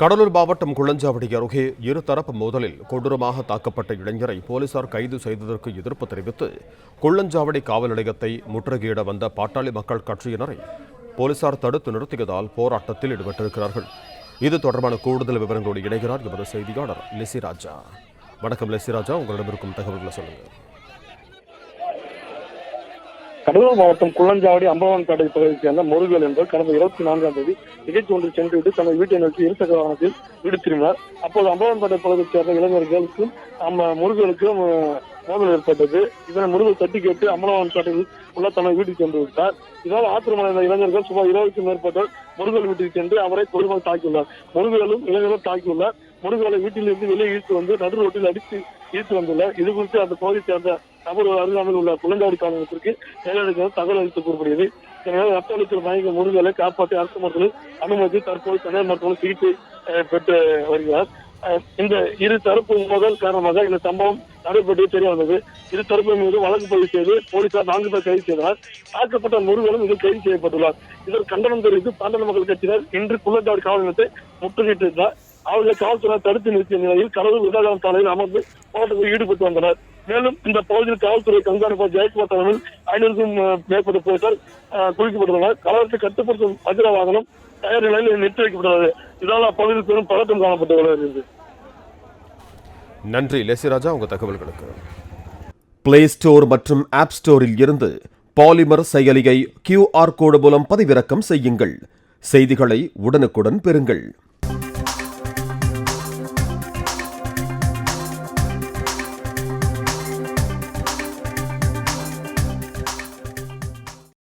கடலூர் மாவட்டம் குள்ளஞ்சாவடி அருகே இருதரப்பு மோதலில் கொடூரமாக தாக்கப்பட்ட இளைஞரை போலீசார் கைது செய்ததற்கு எதிர்ப்பு தெரிவித்து குள்ளஞ்சாவடி காவல் நிலையத்தை முற்றுகையிட வந்த பாட்டாளி மக்கள் கட்சியினரை போலீசார் தடுத்து நிறுத்தியதால் போராட்டத்தில் ஈடுபட்டிருக்கிறார்கள். இது தொடர்பான கூடுதல் விவரங்களோடு இணைகிறார் எமது செய்தியாளர் லெசிராஜா. வணக்கம் லெசிராஜா, உங்களிடம் இருக்கும் தகவல்களை சொல்லுங்கள். கடலூர் மாவட்டம் குள்ளஞ்சாவடி அம்பலவான்பேட்டை பகுதியைச் சேர்ந்த முருகல் என்பவர் கடந்த 24ஆம் தேதி நிகழ்ச்சி ஒன்றில் சென்றுவிட்டு தனது வீட்டை நோக்கி இருசக்கர வாகனத்தில் வீடு திரும்பினார். அப்போது அம்பலவான்பேட்டை பகுதியைச் சேர்ந்த இளைஞர்களுக்கும் முருகலுக்கும் மோதல் ஏற்பட்டது. இதனை முருகல் தட்டி கேட்டு அம்பலவான்பேட்டையில் உள்ள தனது வீட்டுக்கு சென்று விட்டார். இதனால் ஆத்திரமடைந்த இளைஞர்கள் சுமார் 20க்கும் மேற்பட்டோர் முருகல் வீட்டிற்கு சென்று அவரை பொதுமக்கள் தாக்கியுள்ளார். முருகலும் இளைஞர்களும் தாக்கியுள்ளார். முருகலை வீட்டிலிருந்து வெளியே இழுத்து வந்து நடு ரோட்டில் அடித்து இழுத்து வந்துள்ளார். இது குறித்து அந்த பகுதியைச் சேர்ந்த நபர் அருகாமையில் உள்ள குள்ளஞ்சாவடி காவலகத்திற்கு செயலாளர்கள் தகவல் அளித்து கூறப்படுகிறது. எனவே ரத்த அழுத்தத்தில் மயங்கிய முருகலை காப்பாற்றி அரசு மருத்துவமனையில் அனுமதி தற்போது தனியார் மருத்துவமனை சிகிச்சை பெற்று வருகிறார். இந்த இரு தரப்பு மோதல் காரணமாக இந்த சம்பவம் நடைபெற்று தெரிய வந்தது. இரு தரப்பு மீது வழக்கு பதிவு செய்து போலீசார் 4 பேர் கைது செய்தனர். தாக்கப்பட்ட முருகலும் இதில் கைது செய்யப்பட்டுள்ளார். இதற்கு கண்டனம் தெரிவித்து பாட்டாளி மக்கள் கட்சியினர் இன்று குள்ளஞ்சாவடி காவல் நிலையத்தை முற்றுகையிட்டிருந்தார். அவர்களை காவல்துறை தடுத்து நிறுத்திய நிலையில் கடலூர் விருதாச்சலம் சாலையில் அமர்ந்து போராட்டத்தில் ஈடுபட்டு வந்தனர். மேலும் இந்த பகுதியில் காவல்துறை கண்காணிப்பாளர் ஜெயக்குமார் தலைமையில் 500க்கும் மேற்பட்ட போலீசார் குவிக்கப்பட்டுள்ளனர். கலவரத்தை கட்டுப்படுத்தும் வஜ்ர வாகனம் தயார் நிலையில் நிறுத்தி வைக்கப்பட்டுள்ளது. இதனால் அப்பகுதியில் பெரும் பதட்டம் காணப்பட்டு வருகிறது. நன்றி லெசிராஜா, உங்க தகவல்களுக்கு. பிளே ஸ்டோர் மற்றும் ஆப் ஸ்டோரில் இருந்து பாலிமர் செயலியை QR கோடு மூலம் பதிவிறக்கம் செய்யுங்கள். செய்திகளை உடனுக்குடன் பெறுங்கள்.